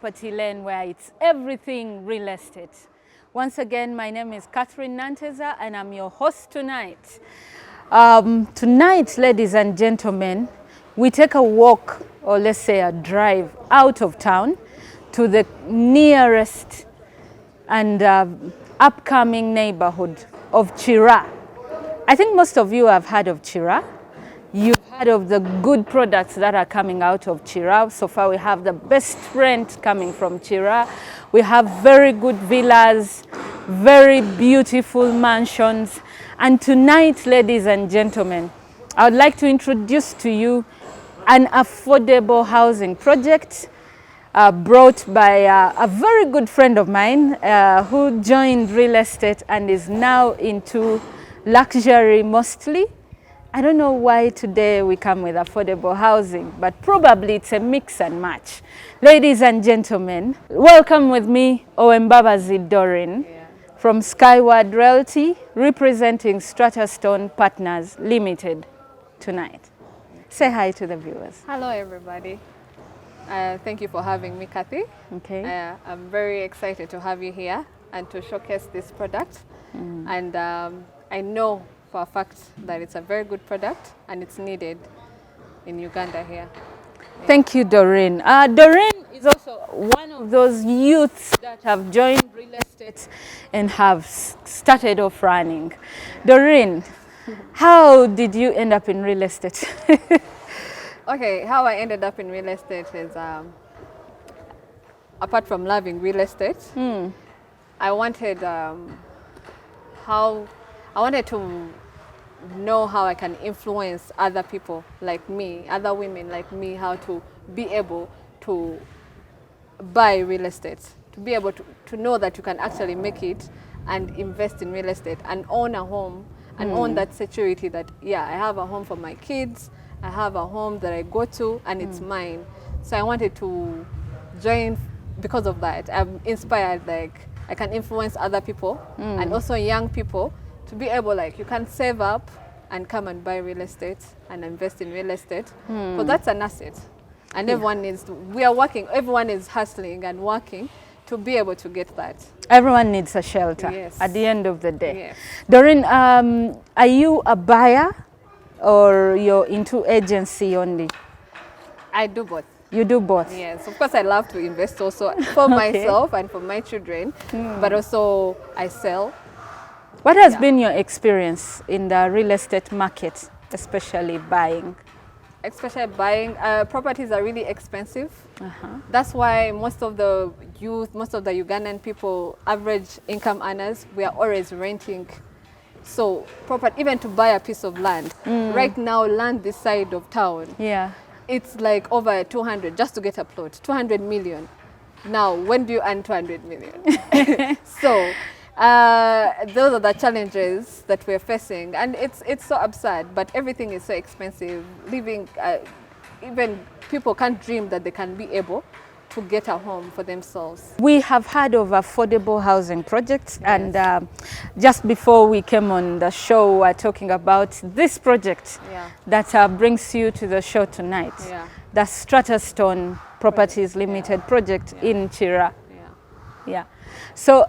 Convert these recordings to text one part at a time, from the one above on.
Property Lane, where it's everything real estate. Once again, my name is Catherine Nanteza and I'm your host tonight. Tonight, ladies and gentlemen, we take a walk, or let's say a drive, out of town to the nearest and upcoming neighborhood of Chira. I think most of you have heard of Chira. You've heard of the good products that are coming out of Chira. So far we have the best rent coming from Chira. We have very good villas, very beautiful mansions. And tonight, ladies and gentlemen, I would like to introduce to you an affordable housing project brought by a very good friend of mine who joined real estate and is now into luxury mostly. I don't know why today we come with affordable housing, but probably it's a mix and match. Ladies and gentlemen, welcome with me Owembabazi Doreen from Skyward Realty, representing Strata Partners Limited tonight. Say hi to the viewers. Hello everybody. Thank you for having me, Kathy. Okay. I'm very excited to have you here and to showcase this product. And I know for a fact that it's a very good product and it's needed in Uganda here. Yeah. Thank you, Doreen. Doreen is also one of those youths that have joined real estate and have started off running. Doreen, how did you end up in real estate? Okay, how I ended up in real estate is, apart from loving real estate, I wanted to know how I can influence other people like me, other women like me, how to be able to buy real estate, to be able to know that you can actually make it and invest in real estate and own a home and own that security that, yeah, I have a home for my kids, I have a home that I go to and it's mine. So I wanted to join because of that. I'm inspired, like I can influence other people and also young people to be able, like, you can save up and come and buy real estate and invest in real estate. So that's an asset. And everyone needs to, we are working, everyone is hustling and working to be able to get that. Everyone needs a shelter at the end of the day. Yes. Doreen, are you a buyer or you're into agency only? I do both. You do both? Yes, of course I love to invest also for myself and for my children, but also I sell. What has been your experience in the real estate market, especially buying? Especially buying, properties are really expensive. That's why most of the youth, most of the Ugandan people, average income earners, we are always renting. So even to buy a piece of land, right now land this side of town, it's like over 200 just to get a plot, 200 million. Now, when do you earn 200 million? So those are the challenges that we're facing, and it's so absurd, but everything is so expensive. Living, even people can't dream that they can be able to get a home for themselves. We have heard of affordable housing projects, and just before we came on the show, we were talking about this project that brings you to the show tonight, the Strata Properties Limited project in Chira. So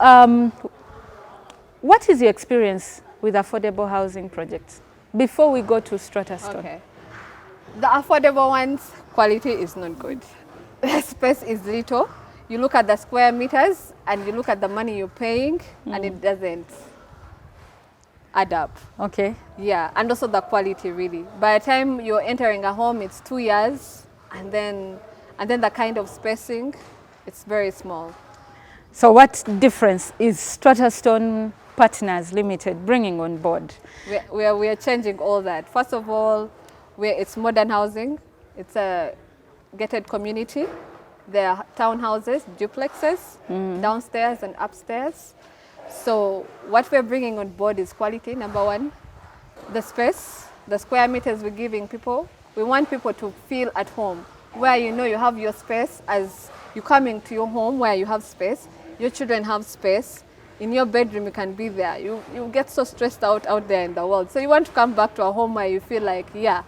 what is your experience with affordable housing projects before we go to Strata? Okay. The affordable ones, quality is not good. The space is little. You look at the square meters and you look at the money you're paying and it doesn't add up. Okay. Yeah, and also the quality really. By the time you're entering a home, it's 2 years, and then the kind of spacing, it's very small. So what difference is Strata Partners Limited bringing on board? We are changing all that. First of all, it's modern housing. It's a gated community. There are townhouses, duplexes, downstairs and upstairs. So what we're bringing on board is quality, number one. The space, the square meters we're giving people. We want people to feel at home, where you know you have your space as you come into your home, where you have space. Your children have space. In your bedroom, you can be there. You get so stressed out there in the world. So you want to come back to a home where you feel like, I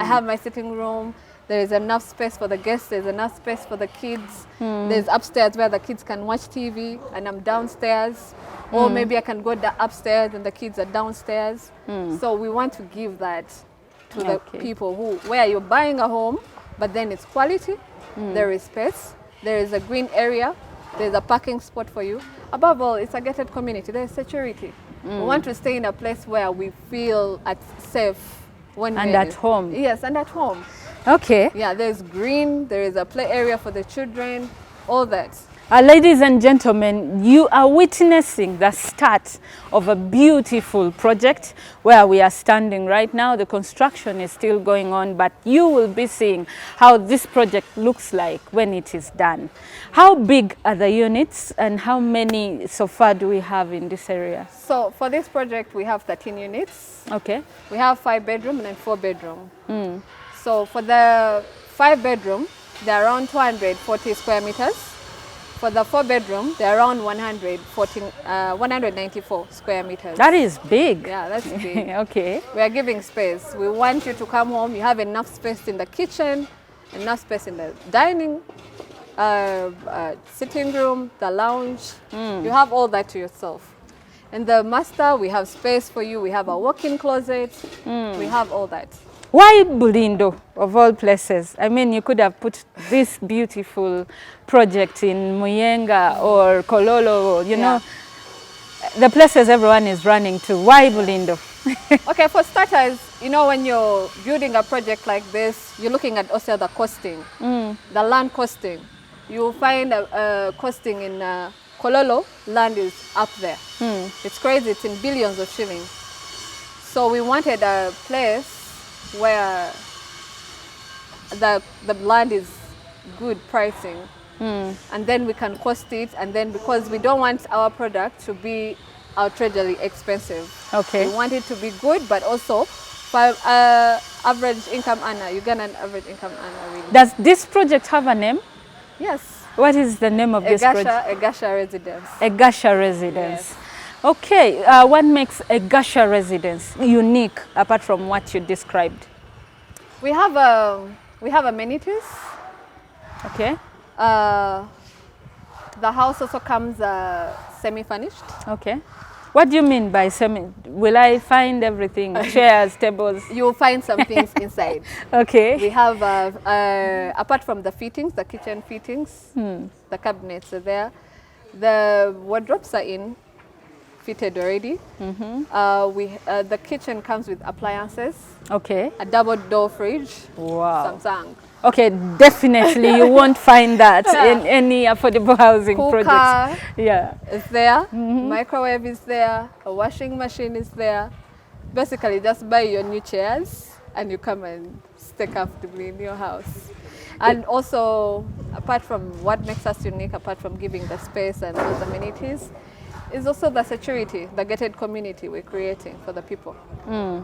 have my sitting room, There is enough space for the guests. There's enough space for the kids. There's upstairs where the kids can watch TV, and I'm downstairs. Or maybe I can go upstairs and the kids are downstairs. So we want to give that to the people where you're buying a home, but then it's quality. There is space. There is a green area. There's a parking spot for you. Above all, it's a gated community. There's security. We want to stay in a place where we feel safe when And at home. Yes, and at home. Okay. Yeah, there's green, there is a play area for the children, all that. Ladies and gentlemen, you are witnessing the start of a beautiful project where we are standing right now. The construction is still going on, but you will be seeing how this project looks like when it is done. How big are the units and how many so far do we have in this area? So for this project, we have 13 units. Okay. We have 5-bedroom and 4-bedroom. So for the 5-bedroom, they're around 240 square meters. For the 4-bedroom, they're around 194 square meters. That is big. Yeah, that's big. Okay. We are giving space. We want you to come home. You have enough space in the kitchen, enough space in the dining, sitting room, the lounge. You have all that to yourself. In the master, we have space for you. We have a walk-in closet. We have all that. Why Bulindo, of all places? I mean, you could have put this beautiful project in Muyenga or Kololo, you know, the places everyone is running to. Why Bulindo? Okay, for starters, you know, when you're building a project like this, you're looking at also the costing, the land costing. You'll find a costing in Kololo, land is up there. It's crazy, it's in billions of shillings. So we wanted a place where the land is good pricing, and then we can cost it, and then because we don't want our product to be outrageously expensive. Okay. We want it to be good, but also for average income earner, Ugandan average income earner. Really. Does this project have a name? Yes. What is the name of this project? Egasha Residence. Egasha Residence. Yes. Okay, what makes Egasha Residence unique apart from what you described? We have amenities. Okay. The house also comes semi-furnished. Okay. What do you mean by semi? Will I find everything? Chairs, tables? You'll find some things inside. Okay. We have, apart from the fittings, the kitchen fittings, the cabinets are there. The wardrobes are fitted already. The kitchen comes with appliances. Okay. A double door fridge. Wow. Samsung. Okay, definitely you won't find that in any affordable housing project. Yeah. It's there. Microwave is there. A washing machine is there. Basically, just buy your new chairs and you come and stay comfortably in your house. And also, apart from what makes us unique, apart from giving the space and those amenities, is also the security, the gated community we're creating for the people.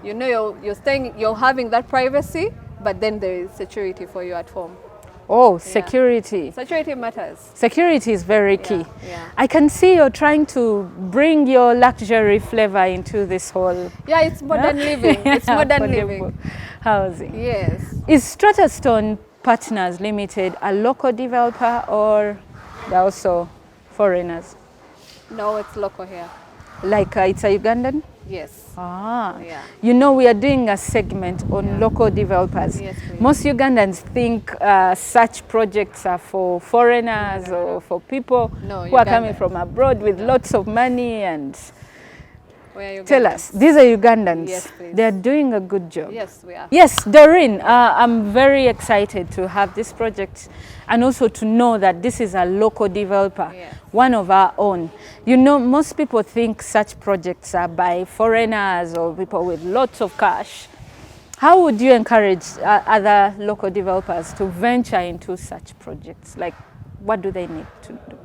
You know, you're having that privacy, but then there is security for you at home. Oh, security. Security matters. Security is very key. Yeah. I can see you're trying to bring your luxury flavor into this whole... Yeah, it's modern living. It's modern living. Housing. Yes. Is Strata Stone Partners Limited a local developer or they're also foreigners? No, it's local here. Like it's a Ugandan? Yes. Ah, yeah. You know, we are doing a segment on local developers. Yes, please. Most Ugandans think such projects are for foreigners or for people who are coming from abroad with lots of money and... Tell us, these are Ugandans. Yes, please. They are doing a good job. Yes, we are. Yes, Doreen, I'm very excited to have this project and also to know that this is a local developer, one of our own. You know, most people think such projects are by foreigners or people with lots of cash. How would you encourage other local developers to venture into such projects? Like, what do they need to do?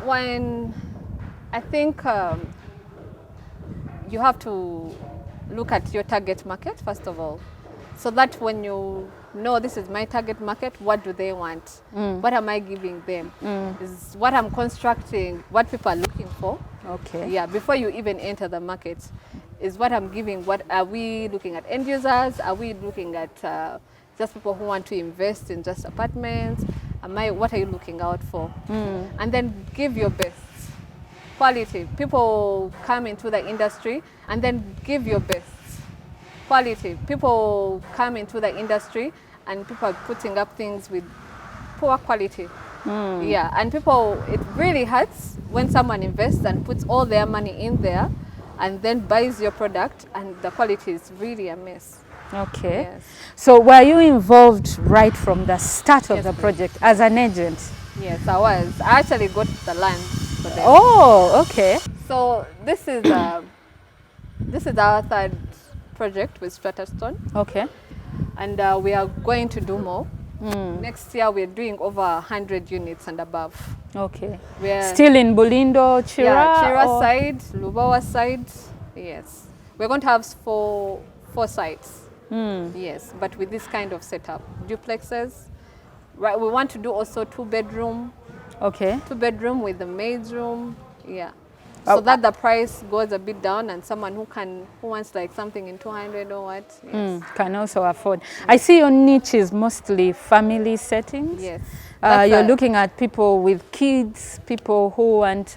I think you have to look at your target market, first of all, so that when you know this is my target market, what do they want? What am I giving them? Is what I'm constructing, what people are looking for. Okay. Yeah, before you even enter the market, is what I'm giving. What are we looking at? End users? Are we looking at just people who want to invest in just apartments. What are you looking out for? And then give your best. Quality. People come into the industry and then give your best. Quality. People come into the industry and people are putting up things with poor quality. Yeah, and people, it really hurts when someone invests and puts all their money in there and then buys your product and the quality is really a mess. Okay. Yes. So were you involved right from the start of Yes, the please. project as an agent? Yes, I was. I actually got the land for them. Oh, okay. So this is our third project with Strata, Okay. and we are going to do more. Next year we're doing over 100 units and above. Okay. We're Still in Bulindo, Chira? yeah, Chira or- side, Lubawa side. Yes, we're going to have four sites. Yes, but with this kind of setup, duplexes. Right, we want to do also 2-bedroom. Okay. 2-bedroom with the maid's room. Yeah. Oh, So that the price goes a bit down, and someone who wants like something in 200 or what. Yes. Can also afford. I see your niche is mostly family settings. Yes. You're looking at people with kids, people who want.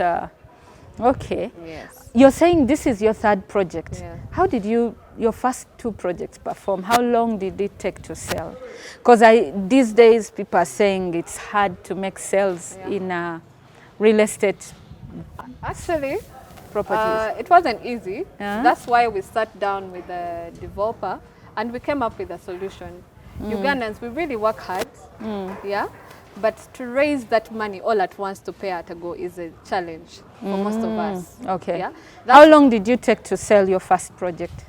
Okay. Yes. You're saying this is your third project. Yeah. How did your first 2 projects perform? How long did it take to sell? Because these days people are saying it's hard to make sales in real estate Actually, properties. it wasn't easy. Yeah. That's why we sat down with the developer and we came up with a solution. Ugandans, we really work hard, yeah, but to raise that money all at once to pay at a go is a challenge for most of us. Okay. Yeah. How long did you take to sell your first project?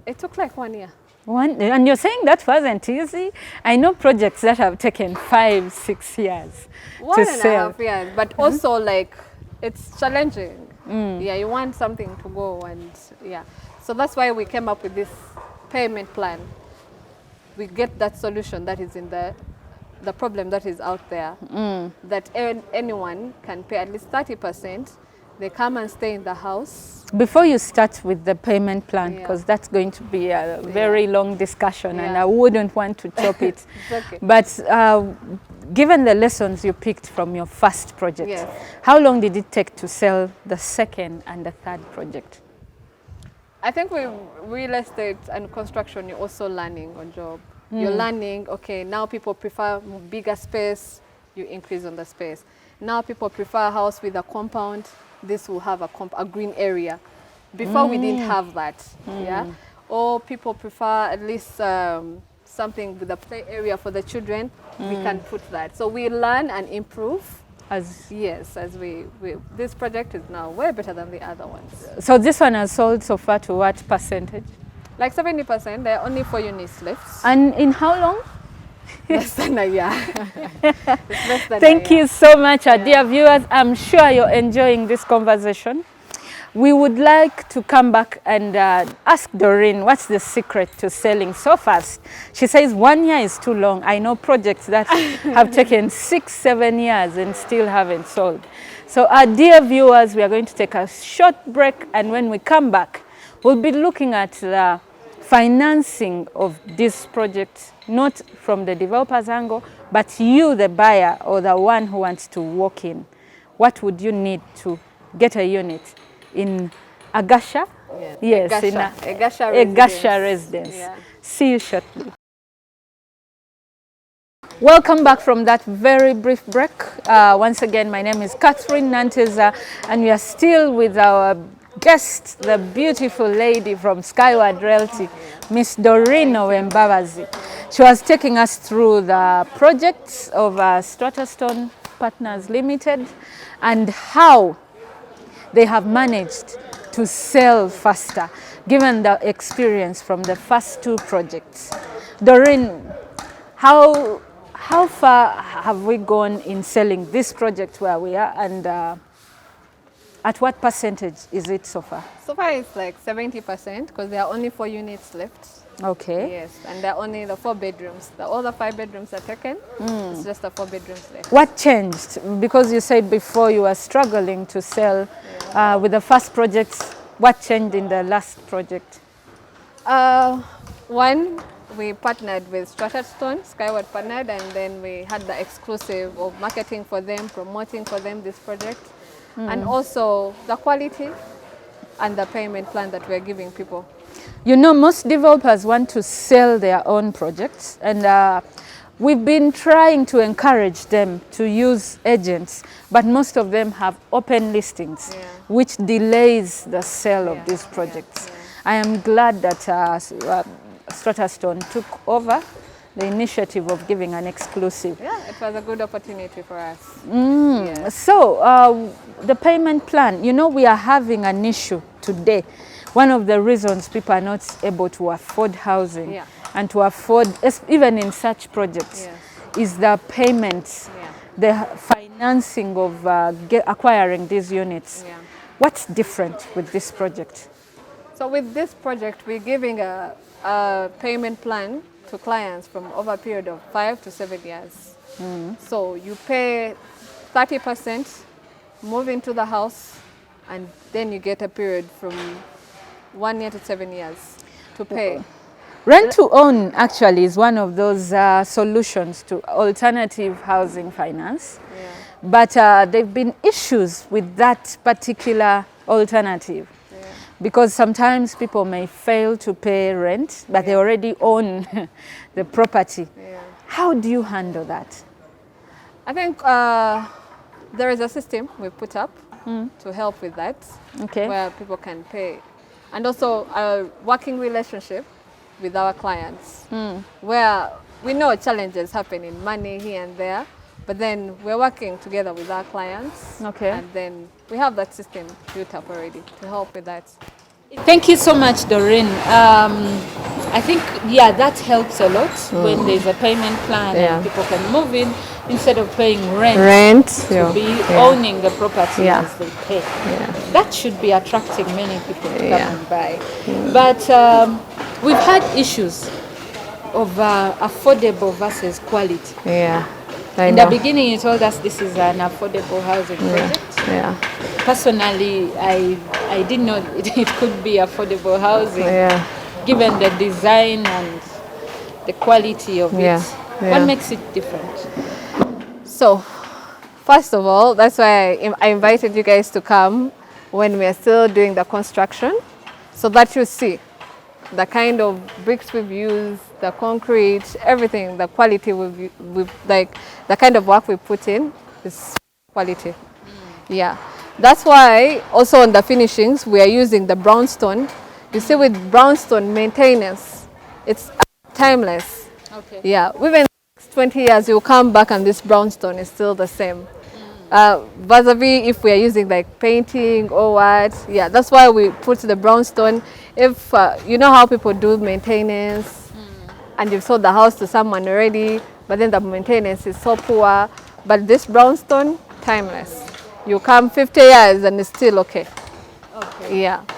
It took like 1 year. And you're saying that wasn't easy? I know projects that have taken 5, 6 years One to and a sell. half years, but also like it's challenging. Yeah, you want something to go, and yeah, so that's why we came up with this payment plan. We get that solution that is in the problem that is out there, that anyone can pay at least 30%. They come and stay in the house. Before you start with the payment plan, Yeah. because that's going to be a very long discussion and Yeah. I wouldn't want to chop it. It's okay. But given the lessons you picked from your first project, Yes. how long did it take to sell the second and the third project? I think with real estate and construction, you're also learning on job. You're learning, okay, now people prefer bigger space, you increase on the space. Now people prefer a house with a compound, this will have a green area. Before we didn't have that, yeah? Or people prefer at least something with a play area for the children, we can put that. So we learn and improve. Yes, as this project is now way better than the other ones. So this one has sold so far to what percentage? Like 70%, there are only 4 units left. And in how long? Less than a year. It's less than Thank a year. you so much, our dear viewers. I'm sure you're enjoying this conversation. We would like to come back and ask Doreen what's the secret to selling so fast. She says 1 year is too long. I know projects that have taken 6, 7 years and still haven't sold. So our dear viewers, we are going to take a short break, and when we come back, we'll be looking at the financing of this project, not from the developer's angle, but you, the buyer, or the one who wants to walk in. What would you need to get a unit in Egasha? Yeah. Yes, Egasha. in Egasha Egasha residence. Yeah. See you shortly. Welcome back from that very brief break. Once again, my name is Catherine Nanteza, and we are still with our guest, the beautiful lady from Skyward Realty, Miss Doreen Owembabazi. She was taking us through the projects of Strata Partners Limited and how they have managed to sell faster, given the experience from the first 2 projects. Doreen, how far have we gone in selling this project where we are, and at what percentage is it so far? So far it's like 70% because there are only 4 units left. Okay. Yes, and there are only the 4 bedrooms. The other 5 bedrooms are taken. It's just the 4 bedrooms left. What changed? Because you said before you were struggling to sell with the first project. What changed in the last project? One, we partnered with Strata Skyward partnered, and then we had the exclusive of marketing for them, promoting for them this project, and also the quality and the payment plan that we're giving people. You know, most developers want to sell their own projects, and we've been trying to encourage them to use agents, but most of them have open listings, which delays the sale of these projects. I am glad that Strata took over the initiative of giving an exclusive. Yeah, it was a good opportunity for us. So the payment plan, you know, we are having an issue today. One of the reasons people are not able to afford housing and to afford, even in such projects, is the payments, the financing of acquiring these units. What's different with this project? So with this project, we're giving a payment plan to clients from over a period of 5 to 7 years. So you pay 30%, move into the house, and then you get a period from 1 year to 7 years to pay. Rent to own actually is one of those solutions to alternative housing finance. But there have been issues with that particular alternative. Because sometimes people may fail to pay rent, but they already own the property. How do you handle that? I think there is a system we put up to help with that, where people can pay. And also a working relationship with our clients, where we know challenges happen in money here and there, but then we're working together with our clients, and then we have that system built up already to help with that. Thank you so much, Doreen. I think, that helps a lot when there's a payment plan and people can move in instead of paying rent to be owning the property as they pay. That should be attracting many people to come and buy. But we've had issues of affordable versus quality. In the beginning, you told us this is an affordable housing project. Personally, I didn't know it could be affordable housing, given the design and the quality of it. What makes it different? So, first of all, that's why I invited you guys to come when we are still doing the construction, so that you see the kind of bricks we've used, the concrete, everything, the quality we've like the kind of work we put in is quality. That's why also on the finishings we are using the brownstone. You see, with brownstone maintenance, it's timeless. Within 20 years you'll come back and this brownstone is still the same. Vis-a-vis if we are using like painting or what, that's why we put the brownstone. If you know how people do maintenance and you've sold the house to someone already, but then the maintenance is so poor, but this brownstone, timeless. You come 50 years and it's still okay.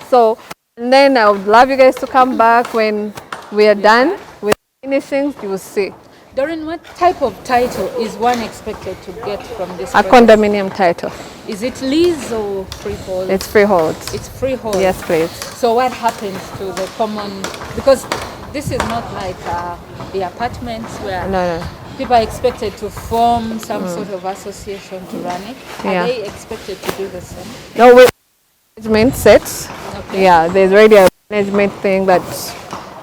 So, and then I would love you guys to come back when we are done with finishings. You will see. Doreen, what type of title is one expected to get from this project? A condominium title. Is it lease or freehold? It's freehold. It's freehold? Yes, please. So what happens to the common, because this is not like the apartments where people are expected to form some sort of association to run it. Are they expected to do the same? No, with management sets. There's already a management thing that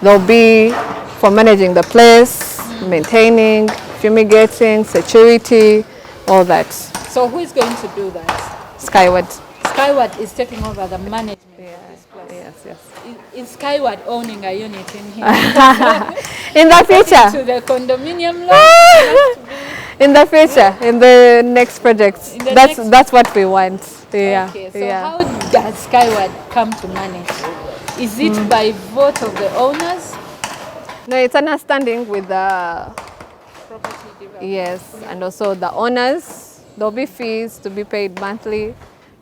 there'll be for managing the place, maintaining, fumigating, security, all that. So who is going to do that? Skyward. Skyward is taking over the management of this place. Yes. Is Skyward owning a unit in here? In the future. To the condominium loan? In the future, in the next project. That's what we want. Okay, so how does Skyward come to manage? Is it by vote of the owners? No, it's understanding with the property developer. Yes, and also the owners. There'll be fees to be paid monthly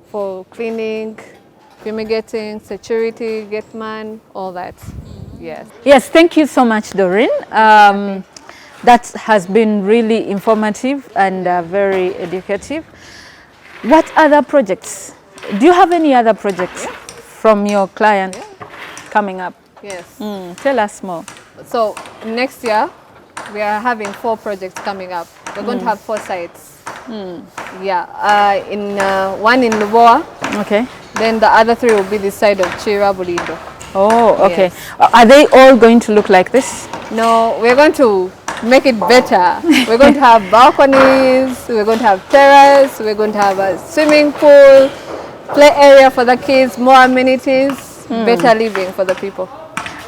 for cleaning, fumigating, security, gateman, all that. Yes, thank you so much, Doreen. That has been really informative and very educative. What other projects? Do you have any other projects from your client coming up? Yes. Tell us more. So next year, we are having 4 projects coming up. We're going to have 4 sites. Yeah, one in Luboa. Okay. Then the other 3 will be this side of Chira, Bulindo. Oh, okay. Yes. Are they all going to look like this? No, we're going to make it better. We're going to have balconies, we're going to have terrace, we're going to have a swimming pool, play area for the kids, more amenities, better living for the people.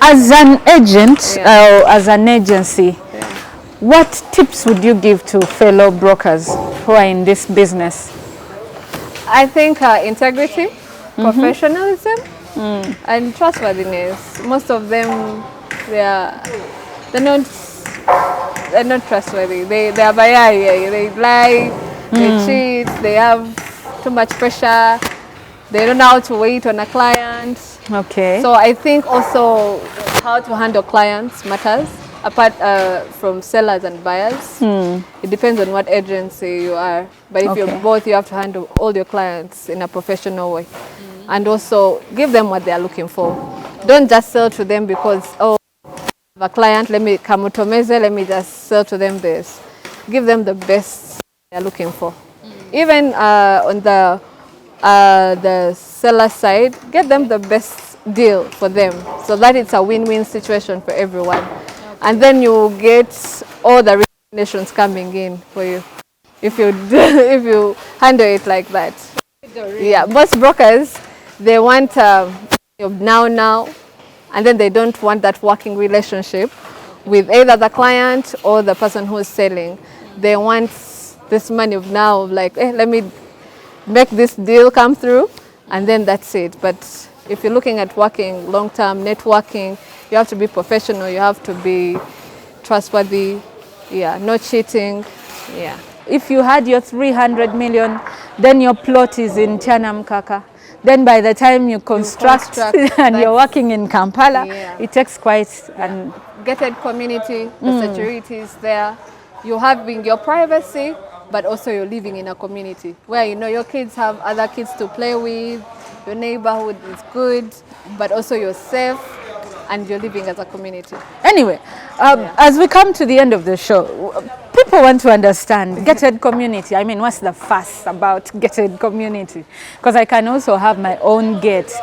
As an agent Yeah. or as an agency, what tips would you give to fellow brokers who are in this business? I think integrity, professionalism, and trustworthiness. Most of them, they're not trustworthy. They are bayai. They lie, they cheat, they have too much pressure. They don't know how to wait on a client. Okay. So I think also how to handle clients matters, apart from sellers and buyers. It depends on what agency you are. But if you're both, you have to handle all your clients in a professional way. And also give them what they are looking for. Don't just sell to them because, oh, I have a client, let me kamutomeze, let me just sell to them this. Give them the best they're looking for. Even on the seller side, get them the best deal for them so that it's a win-win situation for everyone. And then you get all the recommendations coming in for you if you if you handle it like that. Yeah, most brokers, they want now, and then they don't want that working relationship with either the client or the person who's selling. They want this money of now, like, let me make this deal come through, and then that's it. But if you're looking at working long-term, networking, you have to be professional, you have to be trustworthy, yeah, no cheating, yeah. If you had your 300 million, then your plot is in Chanamkaka. Then by the time you construct, and you're working in Kampala, it takes quite an gated community, the security is there. You're having your privacy, but also you're living in a community where you know your kids have other kids to play with, your neighborhood is good, but also you're safe and you're living as a community. Anyway, as we come to the end of the show, people want to understand gated community. I mean, what's the fuss about gated community? Because I can also have my own gate.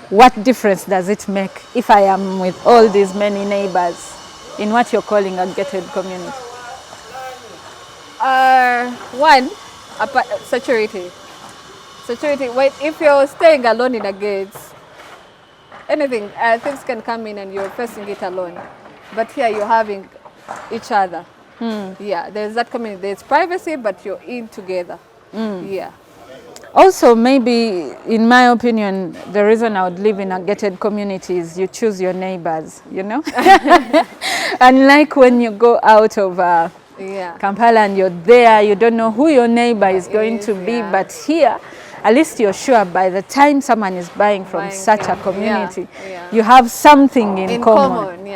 What difference does it make if I am with all these many neighbors in what you're calling a gated community? One, security. Security. Wait, if you're staying alone in a gate, anything, things can come in and you're facing it alone. But here you're having each other. Yeah, there's that community. There's privacy, but you're in together. Yeah. Also, maybe, in my opinion, the reason I would live in a gated community is you choose your neighbors, you know? Unlike when you go out of Kampala and you're there, you don't know who your neighbor is going to be, but here, at least you're sure by the time someone is buying from such a community, you have something in common.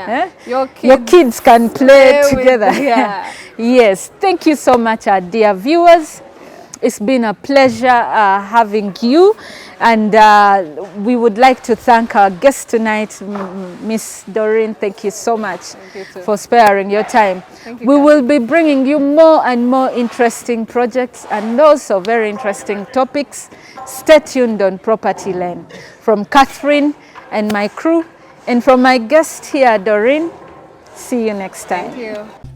Your kids can play together. Yes, thank you so much, our dear viewers. It's been a pleasure having you, and we would like to thank our guest tonight, Miss Doreen. Thank you so much for sparing your time. We will be bringing you more and more interesting projects and also very interesting topics. Stay tuned on Property Lane. From Catherine and my crew, and from my guest here, Doreen, see you next time. Thank you.